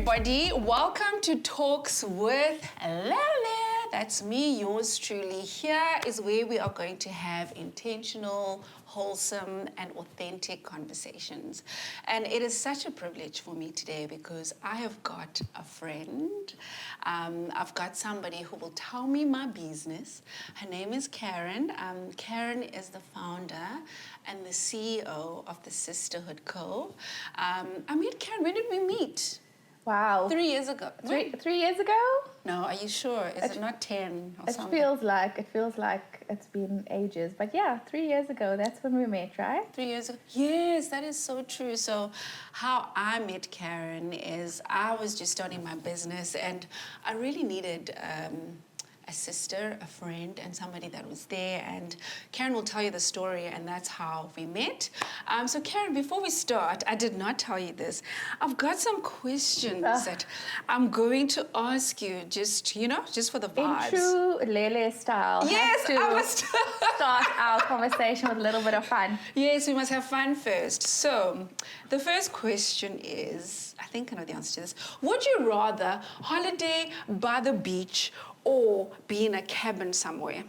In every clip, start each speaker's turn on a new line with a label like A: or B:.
A: everybody. Welcome to Talks with Lele. That's me, yours truly. Here is where we are going to have intentional, wholesome, and authentic conversations. And it is such a privilege for me today because I have got a friend. I've got somebody who will tell me my business. Her name is Caryn. Caryn is the founder and the CEO of the Sisterhood Co. I met Caryn. When did we meet?
B: Wow.
A: 3 years ago.
B: Three years ago?
A: No, are you sure? Is it not 10 or something?
B: It feels like it's been ages. But yeah, 3 years ago, that's when we met, right?
A: 3 years ago. Yes, that is so true. So how I met Caryn is I was just starting my business and I really needed a sister, a friend, and somebody that was there. And Caryn will tell you the story, and that's how we met. So Caryn, before we start, I did not tell you this. I've got some questions that I'm going to ask you, just for the vibes.
B: In true Lele style.
A: Yes, I must
B: start our conversation with a little bit of fun.
A: Yes, we must have fun first. So, the first question is, I think I know the answer to this. Would you rather holiday by the beach or be in a cabin somewhere?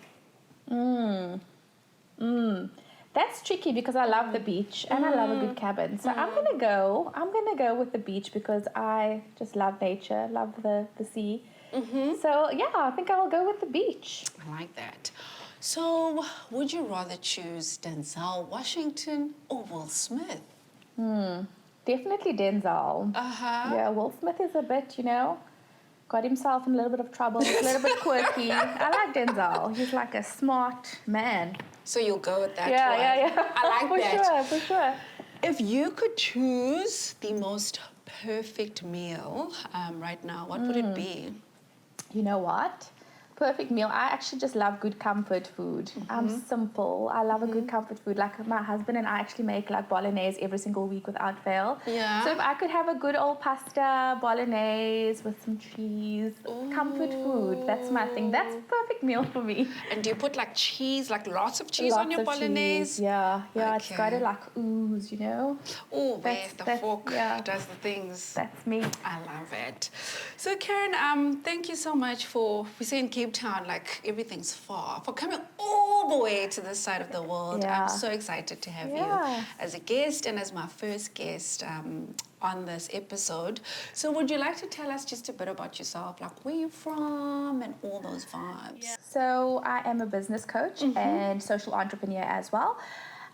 B: That's tricky because I love the beach and I love a good cabin. So I'm gonna go with the beach because I just love nature, love the sea. So yeah, I think I will go with the beach.
A: I like that. So, would you rather choose Denzel Washington or Will Smith?
B: Definitely Denzel. Yeah, Will Smith is a bit, got himself in a little bit of trouble, a little bit quirky. I like Denzel. He's like a smart man.
A: So you'll go with that one?
B: Yeah.
A: I like that.
B: For sure.
A: If you could choose the most perfect meal right now, what would it be?
B: You know what? Perfect meal. I actually just love good comfort food. I'm simple. I love a good comfort food. Like my husband and I actually make like bolognese every single week without fail.
A: Yeah.
B: So if I could have a good old pasta bolognese with some cheese, comfort food, that's my thing. That's a perfect meal for me.
A: And do you put like cheese, like lots of cheese on your bolognese?
B: Cheese. Yeah.
A: Okay.
B: It's got to like ooze,
A: Oh, the fork does the things.
B: That's me.
A: I love it. So Caryn, thank you so much for saying Cape Town, like everything's far, for coming all the way to this side of the world.
B: Yeah.
A: I'm so excited to have you as a guest and as my first guest on this episode. So would you like to tell us just a bit about yourself, like where you're from and all those vibes?
B: Yeah. So I am a business coach and social entrepreneur as well.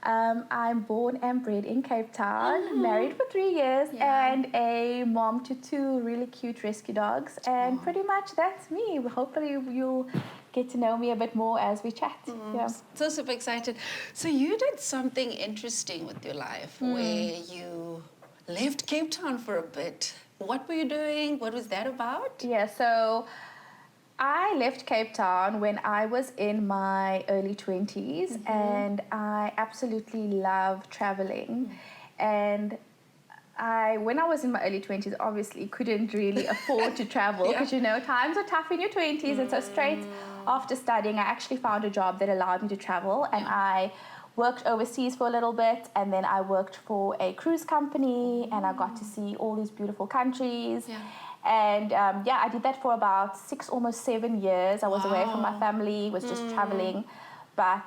B: I'm born and bred in Cape Town, married for 3 years, and a mom to 2 really cute rescue dogs. And pretty much that's me. Hopefully you'll get to know me a bit more as we chat. Yeah.
A: So super excited. So you did something interesting with your life where you left Cape Town for a bit. What were you doing? What was that about?
B: Yeah, so I left Cape Town when I was in my early 20s and I absolutely love traveling. And when I was in my early 20s, obviously couldn't really afford to travel because, times are tough in your 20s. And so straight after studying, I actually found a job that allowed me to travel. And I worked overseas for a little bit, and then I worked for a cruise company, and I got to see all these beautiful countries.
A: Yeah.
B: And I did that for about 6, almost 7 years. I was away from my family, was just traveling. But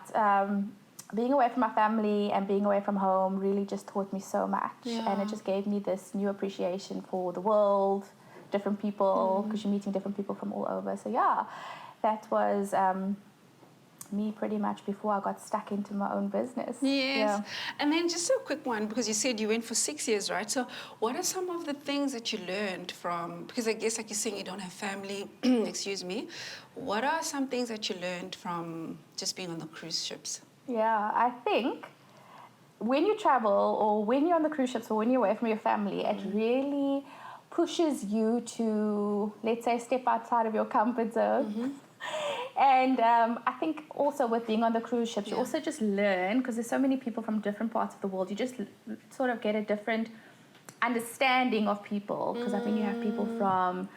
B: being away from my family and being away from home really just taught me so much.
A: Yeah.
B: And it just gave me this new appreciation for the world, different people, because you're meeting different people from all over. So yeah, that was me pretty much before I got stuck into my own business.
A: Yes.
B: Yeah.
A: And then just a quick one, because you said you went for 6 years, right? So what are some of the things that you learned from, because I guess like you're saying you don't have family, excuse me. What are some things that you learned from just being on the cruise ships?
B: Yeah, I think when you travel or when you're on the cruise ships or when you're away from your family, it really pushes you to, let's say, step outside of your comfort zone. And I think also with being on the cruise ships, you also just learn, because there's so many people from different parts of the world, you just sort of get a different understanding of people, because I think you have people from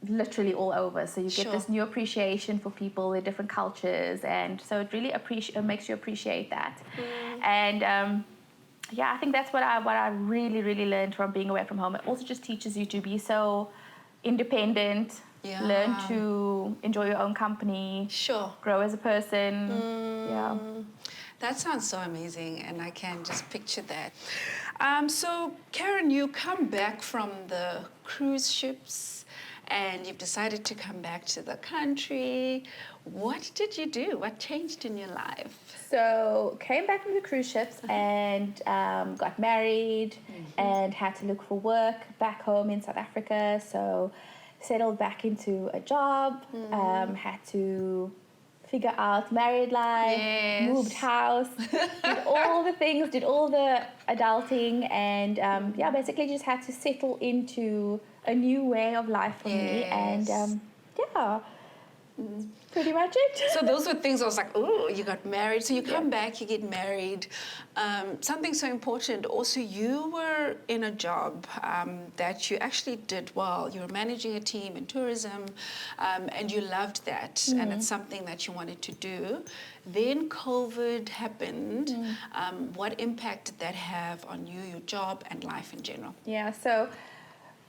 B: literally all over, so you get this new appreciation for people, their different cultures, and so it really makes you appreciate that. And yeah, I think that's what I really, really learned from being away from home. It also just teaches you to be so independent,
A: Yeah.
B: learn to enjoy your own company,
A: Sure.
B: grow as a person. Yeah.
A: That sounds so amazing, and I can just picture that. So, Caryn, you come back from the cruise ships and you've decided to come back to the country. What did you do? What changed in your life?
B: So came back from the cruise ships and got married and had to look for work back home in South Africa. So settled back into a job, had to figure out married life,
A: Yes.
B: moved house, did all the things, did all the adulting, and yeah, basically just had to settle into a new way of life for me. And
A: Yes.
B: yeah, pretty much it.
A: So those were things I was like, oh, you got married. So you come back, you get married. Something so important. Also, you were in a job that you actually did well. You were managing a team in tourism, and you loved that. And it's something that you wanted to do. Then COVID happened. What impact did that have on you, your job, and life in general?
B: Yeah, so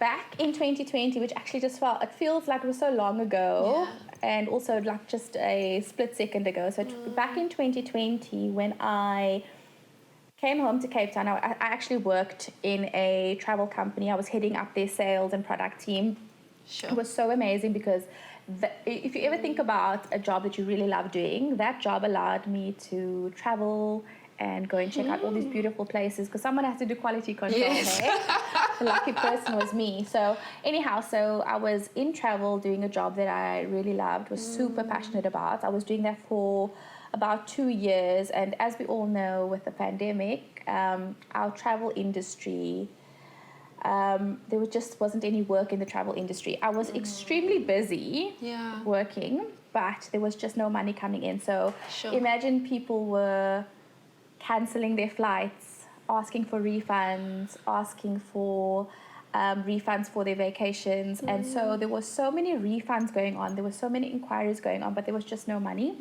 B: back in 2020, which actually just felt, it feels like it was so long ago, and also like just a split second ago. So back in 2020, when I came home to Cape Town, I actually worked in a travel company. I was heading up their sales and product team.
A: Sure.
B: It was so amazing because if you ever think about a job that you really love doing, that job allowed me to travel and go and check out all these beautiful places, because someone has to do quality control.
A: Yes.
B: Hey? The lucky person was me. So anyhow, so I was in travel doing a job that I really loved, was super passionate about. I was doing that for about 2 years, and as we all know, with the pandemic, our travel industry, there just wasn't any work in the travel industry. I was extremely busy working, but there was just no money coming in. So imagine people were cancelling their flights, asking for refunds, asking for refunds for their vacations. And so there was so many refunds going on. There were so many inquiries going on, but there was just no money.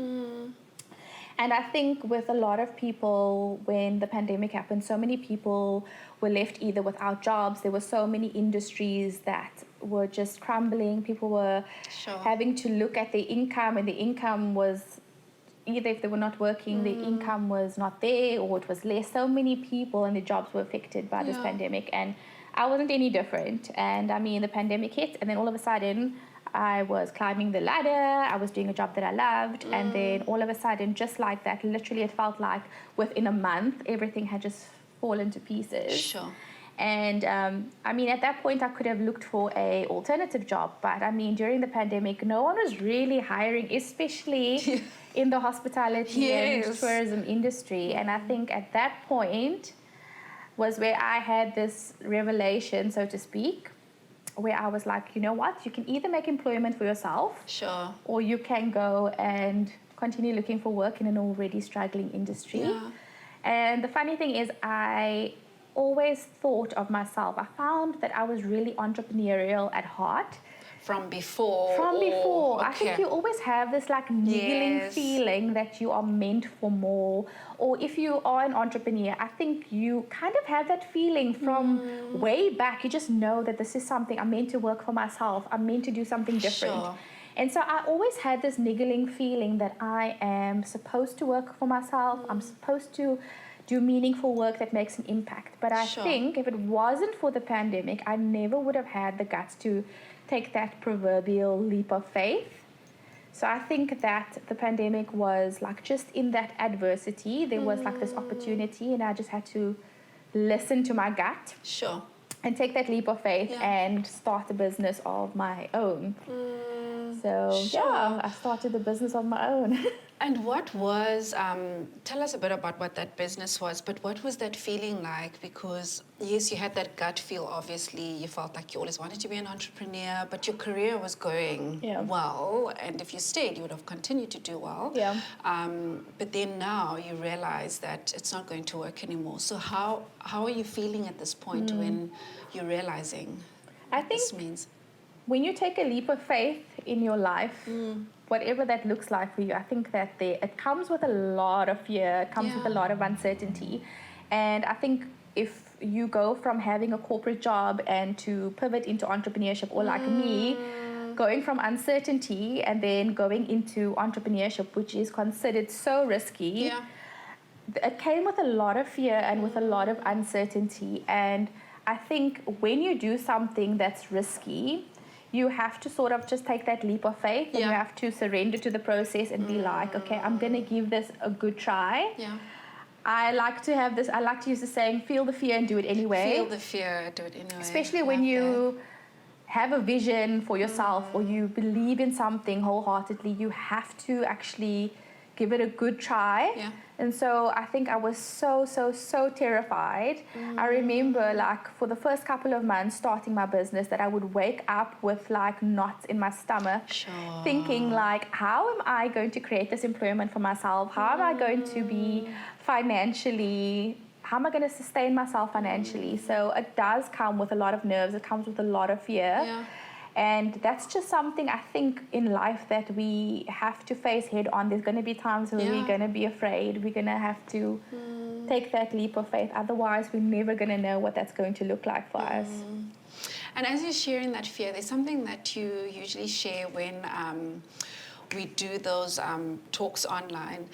B: And I think with a lot of people, when the pandemic happened, so many people were left either without jobs. There were so many industries that were just crumbling. People were having to look at their income, and the income was, either if they were not working, the income was not there, or it was less. So many people and their jobs were affected by this pandemic, and I wasn't any different. And I mean, the pandemic hit, and then all of a sudden I was climbing the ladder, I was doing a job that I loved, and then all of a sudden, just like that, literally it felt like within a month everything had just fallen to pieces. And I mean, at that point I could have looked for a alternative job, but I mean, during the pandemic no one was really hiring, especially in the hospitality and tourism industry. And I think at that point was where I had this revelation, so to speak, where I was like, you know what, you can either make employment for yourself, or you can go and continue looking for work in an already struggling industry. And the funny thing is, I always thought of myself, I found that I was really entrepreneurial at heart. From before. I think you always have this like niggling feeling that you are meant for more. Or if you are an entrepreneur, I think you kind of have that feeling from way back. You just know that this is something I'm meant to work for myself. I'm meant to do something different. And so I always had this niggling feeling that I am supposed to work for myself. I'm supposed to do meaningful work that makes an impact. But I think if it wasn't for the pandemic, I never would have had the guts to take that proverbial leap of faith. So I think that the pandemic was like, just in that adversity, there was like this opportunity, and I just had to listen to my gut. And take that leap of faith and start a business of my own. So I started the business of my own.
A: And what was, tell us a bit about what that business was, but what was that feeling like? Because yes, you had that gut feel, obviously, you felt like you always wanted to be an entrepreneur, but your career was going well, and if you stayed, you would have continued to do well. But then now you realize that it's not going to work anymore. So how are you feeling at this point when you're realizing what this means?
B: When you take a leap of faith in your life, whatever that looks like for you, I think that it comes with a lot of fear, it comes with a lot of uncertainty. And I think if you go from having a corporate job and to pivot into entrepreneurship, or like me, going from uncertainty and then going into entrepreneurship, which is considered so risky, it came with a lot of fear and with a lot of uncertainty. And I think when you do something that's risky, you have to sort of just take that leap of faith, and you have to surrender to the process and be like, okay, I'm going to give this a good try. I like to use the saying, feel the fear and do it anyway.
A: Feel the fear, do it anyway.
B: Especially when you have a vision for yourself, or you believe in something wholeheartedly, you have to actually give it a good try. And so I think I was so terrified. I remember, like, for the first couple of months starting my business, that I would wake up with like knots in my stomach, thinking like, how am I going to create this employment for myself? How am I going to be financially, how am I going to sustain myself financially? So it does come with a lot of nerves. It comes with a lot of fear. And that's just something I think in life that we have to face head on. There's going to be times where we're going to be afraid. We're going to have to take that leap of faith. Otherwise, we're never going to know what that's going to look like for us.
A: And as you're sharing that fear, there's something that you usually share when we do those talks online.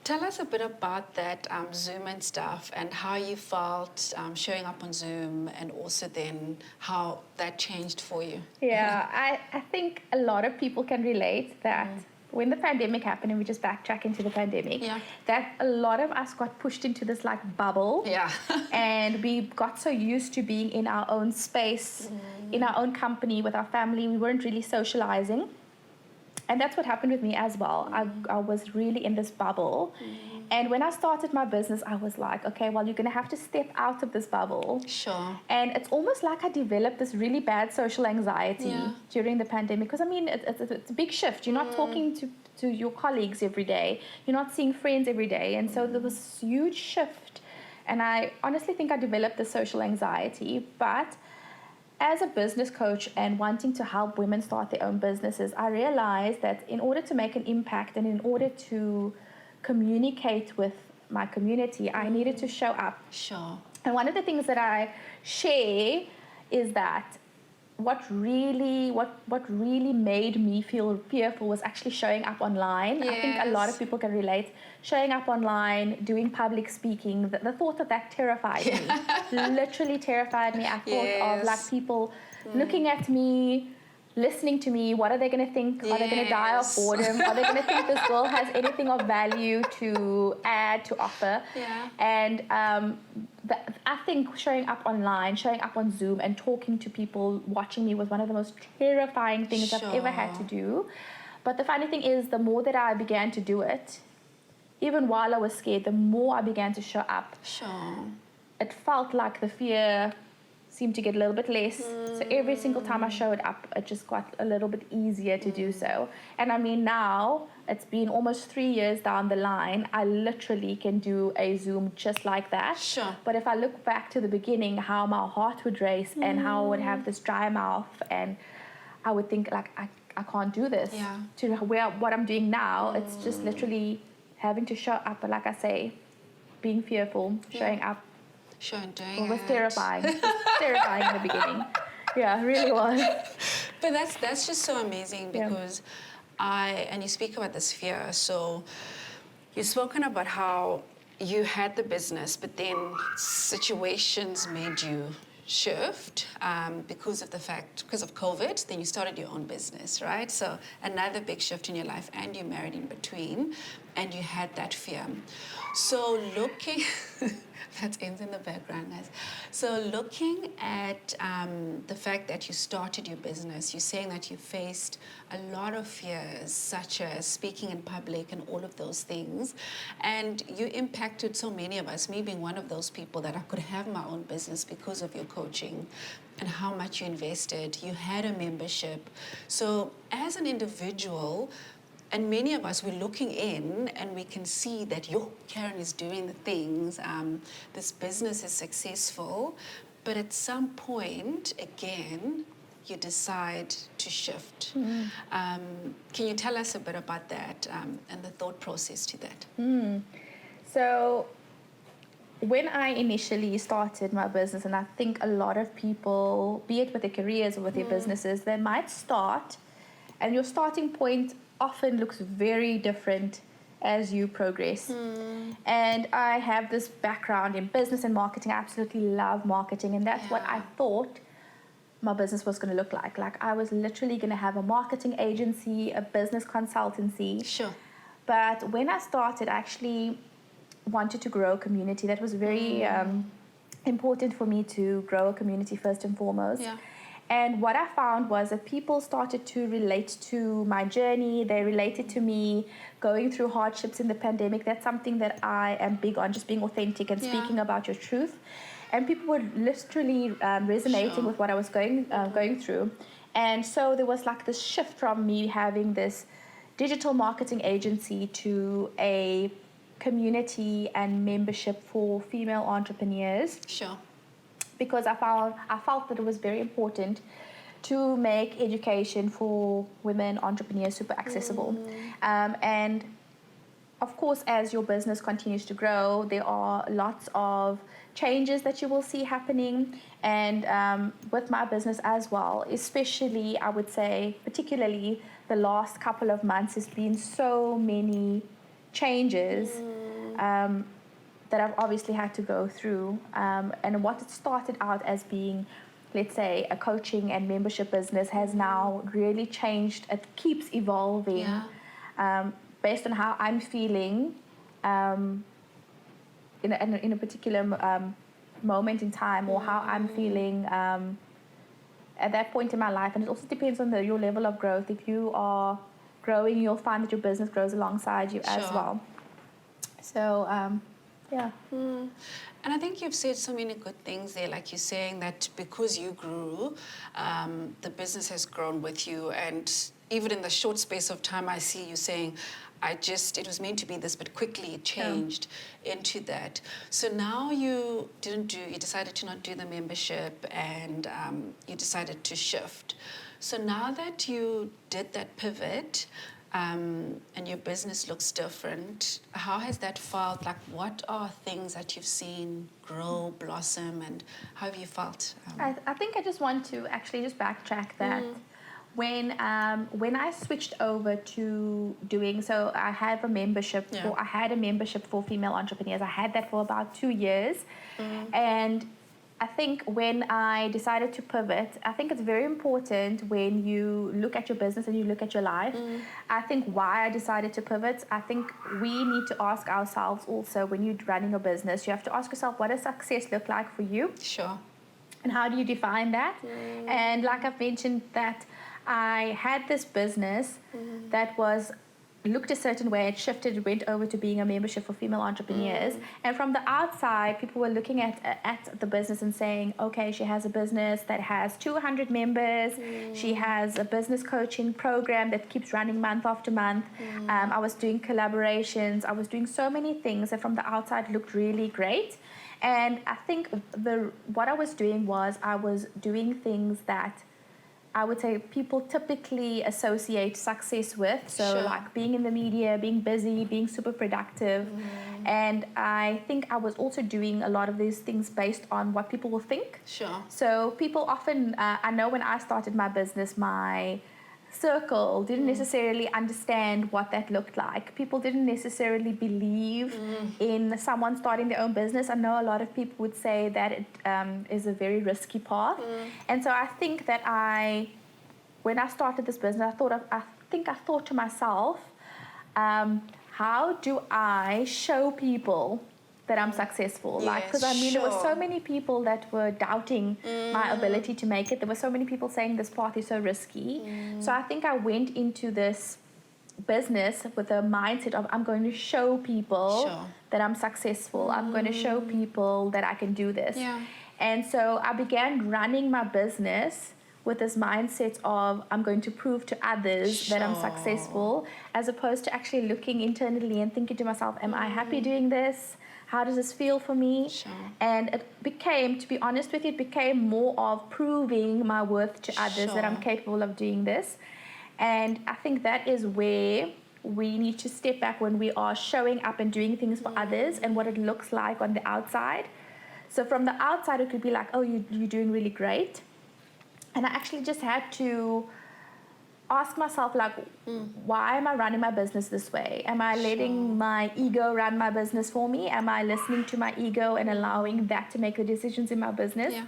A: Tell us a bit about that Zoom and stuff, and how you felt showing up on Zoom, and also then how that changed for you.
B: I think a lot of people can relate that when the pandemic happened, and we just backtrack into the pandemic, that a lot of us got pushed into this like bubble. And we got so used to being in our own space, in our own company, with our family. We weren't really socializing. And that's what happened with me as well. I was really in this bubble. And when I started my business, I was like, okay, well, you're going to have to step out of this bubble. And it's almost like I developed this really bad social anxiety during the pandemic. Because, I mean, it's a big shift. You're not talking to your colleagues every day. You're not seeing friends every day. And so there was this huge shift. And I honestly think I developed this social anxiety. But as a business coach and wanting to help women start their own businesses, I realized that in order to make an impact and in order to communicate with my community, I needed to show up. And one of the things that I share is that what really made me feel fearful was actually showing up online. I think a lot of people can relate. Showing up online, doing public speaking, the thought of that terrified me. Literally terrified me. I thought of like people looking at me, listening to me. What are they going to think? Are they going to die of boredom? Are they going to think this girl has anything of value to add, to offer? And I think showing up online, showing up on Zoom and talking to people watching me was one of the most terrifying things I've ever had to do. But the funny thing is, the more that I began to do it, even while I was scared, the more I began to show up. It felt like the fear seemed to get a little bit less. So every single time I showed up, it just got a little bit easier to do so. And I mean, now it's been almost 3 years down the line, I literally can do a Zoom just like that. But if I look back to the beginning, how my heart would race and how I would have this dry mouth, and I would think like, I can't do this. To what I'm doing now, it's just literally having to show up. But like I say, being fearful, showing up. It was terrifying. It was terrifying in the beginning. Yeah, it really was.
A: But that's just so amazing, because and you speak about this fear. So you've spoken about how you had the business, but then situations made you shift because of COVID. Then you started your own business, right? So another big shift in your life, and you married in between, and you had that fear. So looking, that's ends in the background, guys. So looking at the fact that you started your business, you're saying that you faced a lot of fears, such as speaking in public and all of those things. And you impacted so many of us, me being one of those people, that I could have my own business because of your coaching and how much you invested. You had a membership. So as an individual, and many of us, we're looking in and we can see that, Caryn is doing the things, this business is successful, but at some point, again, you decide to shift. Can you tell us a bit about that and the thought process to that?
B: So when I initially started my business, and I think a lot of people, be it with their careers or with their businesses, they might start, and your starting point often looks very different as you progress. And I have this background in business and marketing. I absolutely love marketing, and that's what I thought my business was going to look like. Like, I was literally going to have a marketing agency, a business consultancy.
A: Sure.
B: But when I started, I actually wanted to grow a community. That was very important for me, to grow a community first and foremost.
A: Yeah.
B: And what I found was that people started to relate to my journey. They related to me going through hardships in the pandemic. That's something that I am big on, just being authentic and speaking about your truth. And people were literally resonating with what I was going through. And so there was like this shift from me having this digital marketing agency to a community and membership for female entrepreneurs.
A: Sure.
B: Because I felt that it was very important to make education for women entrepreneurs super accessible. And of course, as your business continues to grow, there are lots of changes that you will see happening. And with my business as well, especially, I would say, particularly the last couple of months, has been so many changes that I've obviously had to go through. And what it started out as being, let's say, a coaching and membership business has now really changed. It keeps evolving based on how I'm feeling in a particular moment in time, or how I'm feeling at that point in my life. And it also depends on your level of growth. If you are growing, you'll find that your business grows alongside you as well. So yeah.
A: And I think you've said so many good things there, like you're saying that because you grew, the business has grown with you. And even in the short space of time, I see you saying, it was meant to be this, but quickly it changed into that. So now you decided to not do the membership, and you decided to shift. So now that you did that pivot, and your business looks different, how has that felt? Like, what are things that you've seen grow, blossom, and how have you felt?
B: I think I just want to actually just backtrack that. When I switched over to doing, so I have a membership I had a membership for female entrepreneurs. I had that for about 2 years. And I think when I decided to pivot, I think it's very important when you look at your business and you look at your life. I think why I decided to pivot, I think we need to ask ourselves also, when you're running a business, you have to ask yourself, what does success look like for you?
A: Sure.
B: And how do you define that? And like I've mentioned, that I had this business that looked a certain way. It shifted, it went over to being a membership for female entrepreneurs. And from the outside, people were looking at the business and saying, okay, she has a business that has 200 members. She has a business coaching program that keeps running month after month. I was doing collaborations. I was doing so many things that from the outside looked really great. And I think what I was doing was I was doing things that I would say people typically associate success with. So like being in the media, being busy, being super productive. And I think I was also doing a lot of these things based on what people will think.
A: Sure.
B: So people often, I know when I started my business, my circle didn't necessarily understand what that looked like. People didn't necessarily believe in someone starting their own business. I know a lot of people would say that it is a very risky path. And so I think that when I started this business, I thought to myself, how do I show people that I'm successful?
A: Yes,
B: because there were so many people that were doubting my ability to make it. There were so many people saying this path is so risky. So I think I went into this business with a mindset of, I'm going to show people that I'm successful. I'm going to show people that I can do this. And so I began running my business with this mindset of, I'm going to prove to others that I'm successful, as opposed to actually looking internally and thinking to myself, am I happy doing this? How does this feel for me? And it became, to be honest with you, it became more of proving my worth to others, that I'm capable of doing this. And I think that is where we need to step back when we are showing up and doing things for others and what it looks like on the outside. So from the outside, it could be like, oh, you're doing really great. And I actually just had to ask myself, like, why am I running my business this way? Am I letting my ego run my business for me? Am I listening to my ego and allowing that to make the decisions in my business?
A: Yeah.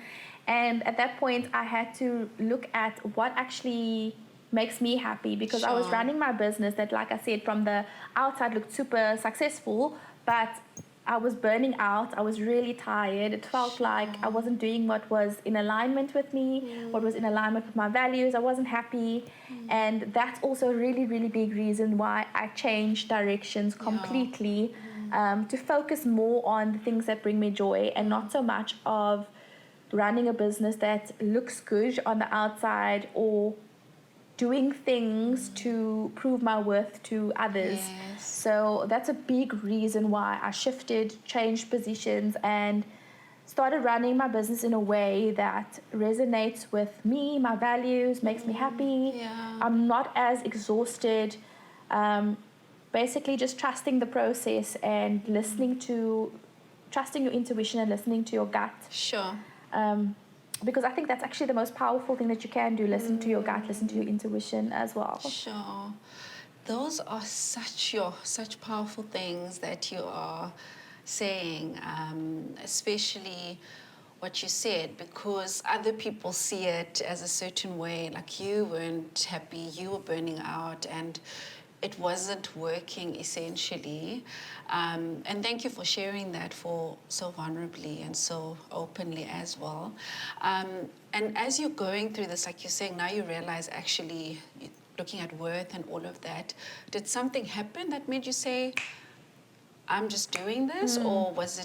B: And at that point, I had to look at what actually makes me happy, because I was running my business that, like I said, from the outside looked super successful, but I was burning out. I was really tired. It felt like I wasn't doing what was in alignment with me, what was in alignment with my values. I wasn't happy. And that's also a really, really big reason why I changed directions completely, to focus more on the things that bring me joy and not so much of running a business that looks good on the outside or doing things to prove my worth to others.
A: Yes.
B: So that's a big reason why I shifted, changed positions, and started running my business in a way that resonates with me, my values, makes me happy.
A: Yeah.
B: I'm not as exhausted. Basically just trusting the process and trusting your intuition and listening to your gut.
A: Sure.
B: Because I think that's actually the most powerful thing that you can do. Listen to your gut, listen to your intuition as well.
A: Sure. Those are such powerful things that you are saying, especially what you said, because other people see it as a certain way, like you weren't happy, you were burning out, and it wasn't working essentially. And thank you for sharing that so vulnerably and so openly as well. And as you're going through this, like you're saying, now you realize actually looking at worth and all of that, did something happen that made you say, I'm just doing this? Or was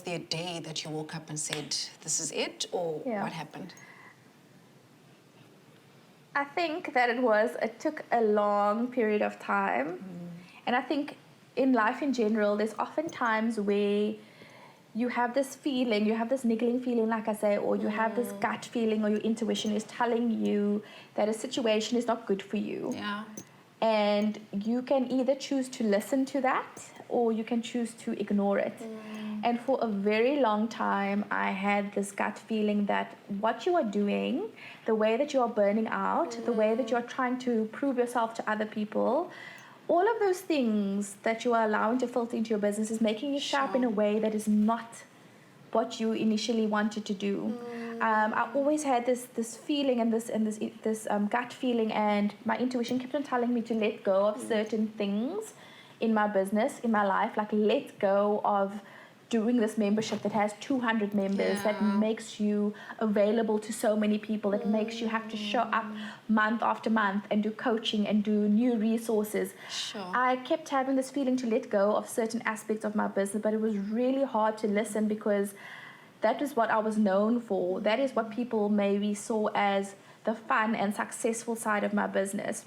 A: there a day that you woke up and said, this is it? Or what happened?
B: I think that it took a long period of time. And I think in life in general, there's often times where you have this feeling, you have this niggling feeling, like I say, or you have this gut feeling, or your intuition is telling you that a situation is not good for you.
A: Yeah.
B: And you can either choose to listen to that, or you can choose to ignore it. And for a very long time, I had this gut feeling that what you are doing, the way that you are burning out, the way that you are trying to prove yourself to other people, all of those things that you are allowing to filter into your business is making you show up in a way that is not what you initially wanted to do. I always had this feeling and this gut feeling, and my intuition kept on telling me to let go of certain things in my business, in my life, like let go of doing this membership that has 200 members, that makes you available to so many people, that makes you have to show up month after month and do coaching and do new resources. I kept having this feeling to let go of certain aspects of my business, but it was really hard to listen, because that is what I was known for. That is what people maybe saw as the fun and successful side of my business.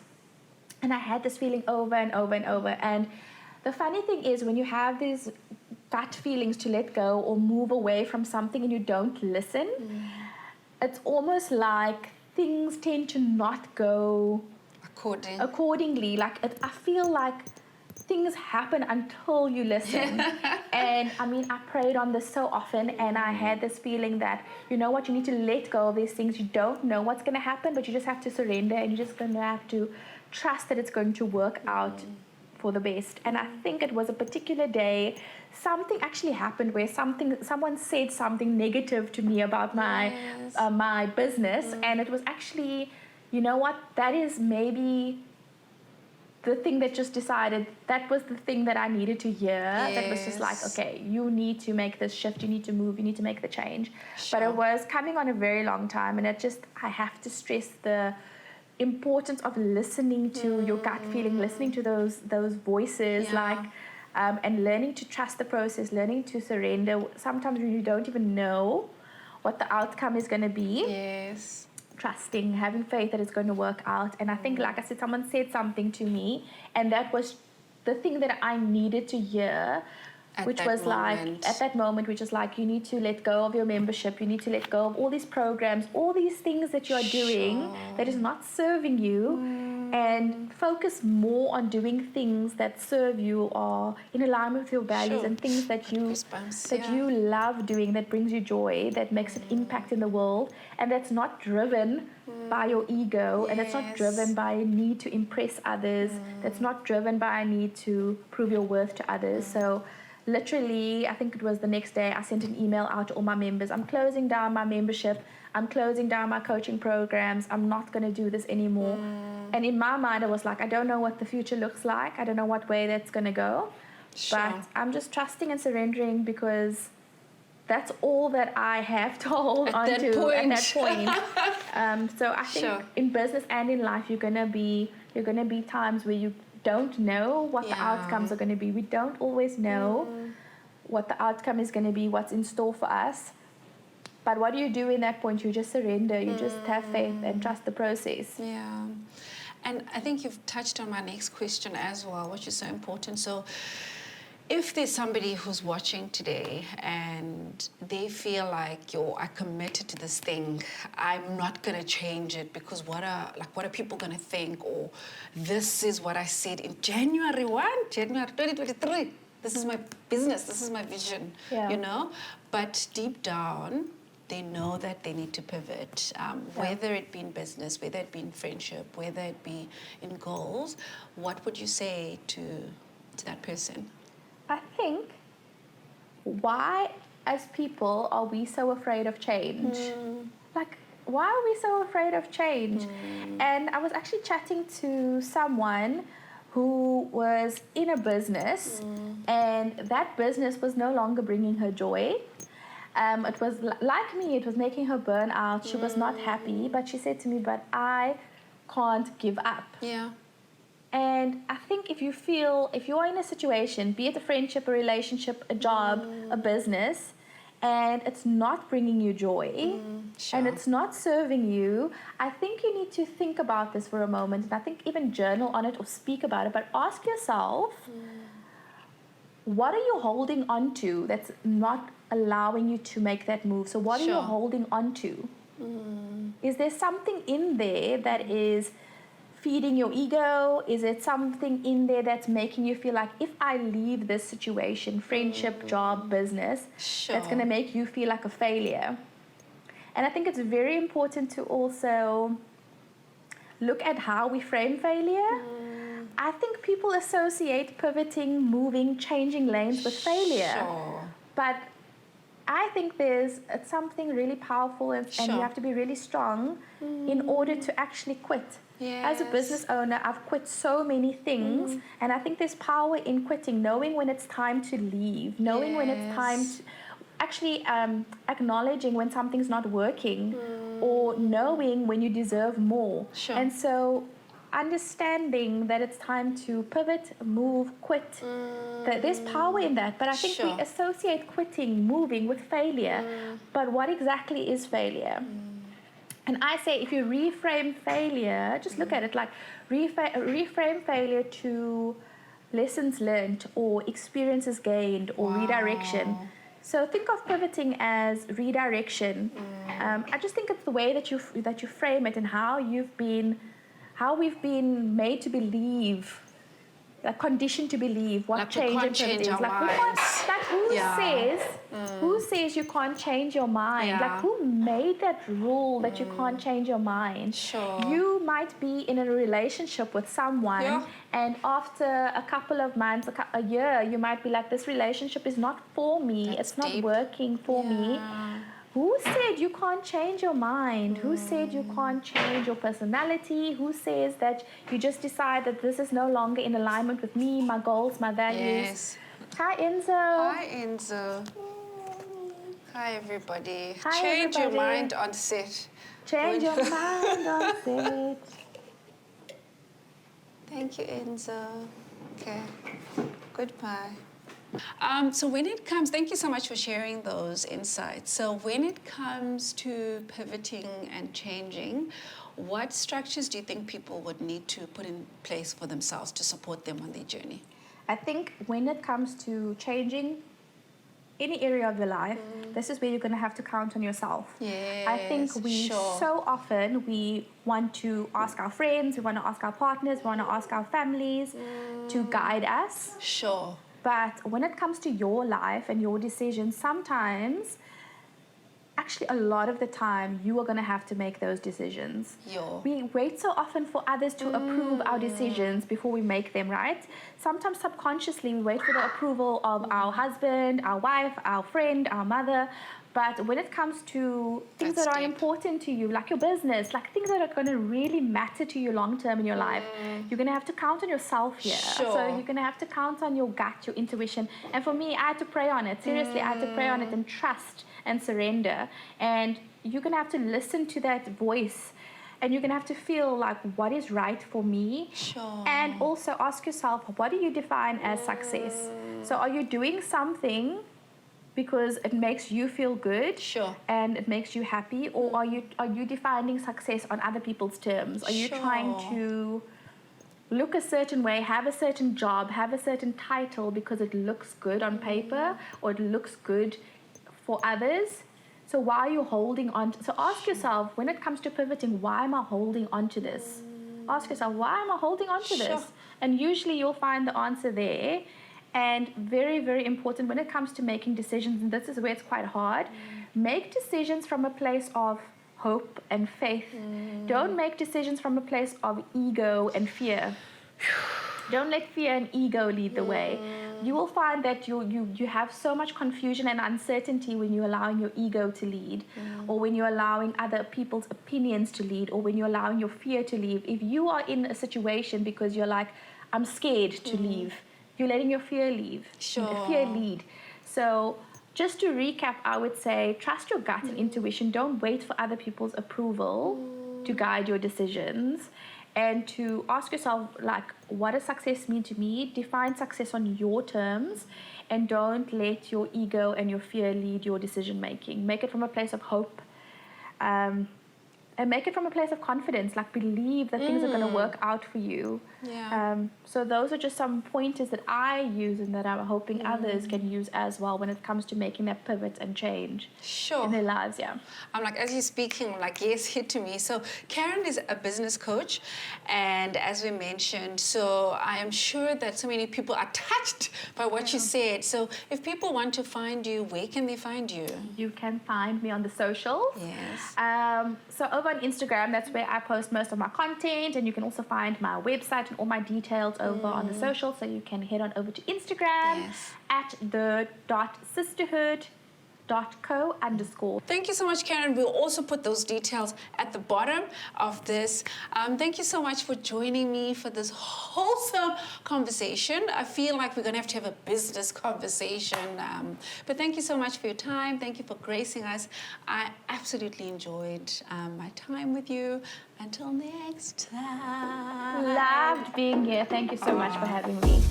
B: And I had this feeling over and over and over. And the funny thing is, when you have these gut feelings to let go or move away from something and you don't listen, it's almost like things tend to not go accordingly. Like I feel like things happen until you listen. And I mean, I prayed on this so often, and I had this feeling that, you know what, you need to let go of these things. You don't know what's going to happen, but you just have to surrender, and you're just going to have to trust that it's going to work out for the best. And I think it was a particular day, something actually happened where someone said something negative to me about my business, and it was actually, you know what, that is maybe the thing that just decided that was the thing that I needed to hear. That was just like, okay, you need to make this shift, you need to move, you need to make the change. But it was coming on a very long time, and I have to stress the importance of listening to your gut feeling, listening to those voices, and learning to trust the process, learning to surrender. Sometimes you don't even know what the outcome is going to be. Trusting, having faith that it's going to work out. And I think, like I said, someone said something to me, and that was the thing that I needed to hear, at that moment, which is like, you need to let go of your membership, you need to let go of all these programs, all these things that you are doing that is not serving you, and focus more on doing things that serve you or in alignment with your values and things that you love doing, that brings you joy, that makes an impact in the world, and that's not driven by your ego, and that's not driven by a need to impress others, that's not driven by a need to prove your worth to others. So literally, I think it was the next day, I sent an email out to all my members. I'm closing down my membership. I'm closing down my coaching programs. I'm not going to do this anymore. And in my mind, I was like, I don't know what the future looks like. I don't know what way that's going to go. But I'm just trusting and surrendering, because that's all that I have to hold on to at that point. So I think in business and in life, you're gonna be times where you don't know what the outcomes are going to be. We don't always know what the outcome is going to be, what's in store for us. But what do you do in that point? You just surrender. You just have faith and trust the process.
A: Yeah. And I think you've touched on my next question as well, which is so important. So if there's somebody who's watching today and they feel like, I committed to this thing, I'm not going to change it because what are people going to think? Or this is what I said in January 2023. This is my business. This is my vision, But deep down, they know that they need to pivot, whether it be in business, whether it be in friendship, whether it be in goals. What would you say to that person?
B: I think, why as people are we so afraid of change? Like, why are we so afraid of change? And I was actually chatting to someone who was in a business, and that business was no longer bringing her joy. It was like me, it was making her burn out. She was not happy, but she said to me, but I can't give up.
A: Yeah.
B: And I think if you're in a situation, be it a friendship, a relationship, a job, a business, and it's not bringing you joy, and it's not serving you, I think you need to think about this for a moment. And I think even journal on it or speak about it, but ask yourself, what are you holding on to that's not allowing you to make that move? So what are you holding on to? Is there something in there that is feeding your ego? Is it something in there that's making you feel like, if I leave this situation, friendship, job, business, that's going to make you feel like a failure? And I think it's very important to also look at how we frame failure. I think people associate pivoting, moving, changing lanes with failure. But I think there's something really powerful, and you have to be really strong in order to actually quit. As a business owner, I've quit so many things, and I think there's power in quitting, knowing when it's time to leave, knowing when it's time to actually acknowledging when something's not working, or knowing when you deserve more. And so understanding that it's time to pivot, move, quit, that there's power in that. But I think we associate quitting, moving with failure. But what exactly is failure? And I say, if you reframe failure, just look at it like reframe failure to lessons learned or experiences gained or redirection. So think of pivoting as redirection. I just think it's the way that you frame it, and how we've been made to believe, conditioned to believe what change and pivot is. Who says you can't change your mind?
A: Yeah.
B: Like, who made that rule that you can't change your mind? You might be in a relationship with someone, and after a couple of months, a year, you might be like, this relationship is not for me. It's not working for me. Who said you can't change your mind? Who said you can't change your personality? Who says that you just decide that this is no longer in alignment with me, my goals, my values? Hi, Enzo.
A: Hi, Enzo. Hi, everybody. Change your mind on set.
B: Change your mind on set.
A: Thank you, Enzo. Okay. Goodbye. So when it comes, thank you so much for sharing those insights. So when it comes to pivoting and changing, what structures do you think people would need to put in place for themselves to support them on their journey?
B: I think when it comes to changing, any area of your life, this is where you're going to have to count on yourself.
A: Yes,
B: I think we so often we want to ask our friends, we want to ask our partners, we want to ask our families to guide us.
A: Sure.
B: But when it comes to your life and your decisions, sometimes, actually a lot of the time, you are going to have to make those decisions. We wait so often for others to approve our decisions before we make them, right? Sometimes subconsciously we wait for the approval of our husband, our wife, our friend, our mother. But when it comes to things that are important to you, like your business, like things that are going to really matter to you long term in your life, you're going to have to count on yourself here.
A: Sure.
B: So you're going to have to count on your gut, your intuition. And for me, I had to pray on it. Seriously, I had to pray on it and trust and surrender. And you're going to have to listen to that voice. And you're going to have to feel like what is right for me.
A: Sure.
B: And also ask yourself, what do you define as success? So are you doing something because it makes you feel good,
A: sure,
B: and it makes you happy, or are you defining success on other people's terms? Are you trying to look a certain way, have a certain job, have a certain title because it looks good on paper or it looks good for others? So why are you holding on? So ask yourself, when it comes to pivoting, why am I holding on to this? Ask yourself, why am I holding on to this? And usually you'll find the answer there. And very, very important when it comes to making decisions, and this is where it's quite hard, make decisions from a place of hope and faith. Don't make decisions from a place of ego and fear. Don't let fear and ego lead the way. You will find that you have so much confusion and uncertainty when you're allowing your ego to lead, or when you're allowing other people's opinions to lead, or when you're allowing your fear to lead. If you are in a situation because you're like, I'm scared to leave, you're letting your fear lead. So just to recap, I would say trust your gut and intuition. Don't wait for other people's approval to guide your decisions. And to ask yourself, like, what does success mean to me? Define success on your terms, and don't let your ego and your fear lead your decision making. Make it from a place of hope. And make it from a place of confidence, like believe that things are going to work out for you. So those are just some pointers that I use and that I'm hoping others can use as well when it comes to making that pivot and change in their lives.
A: I'm like, as you're speaking, I'm like, yes, hit to me. So Caryn is a business coach, and as we mentioned, so I am sure that so many people are touched by what you said. So if people want to find you, where can they find you?
B: You can find me on the socials. So over on Instagram, that's where I post most of my content, and you can also find my website and all my details over on the socials. So you can head on over to Instagram at the.sisterhood.co_.
A: Thank you so much, Caryn. We'll also put those details at the bottom of this. Thank you so much for joining me for this wholesome conversation. I feel like we're going to have a business conversation. But thank you so much for your time. Thank you for gracing us. I absolutely enjoyed my time with you. Until next time.
B: Loved being here. Thank you so much for having me.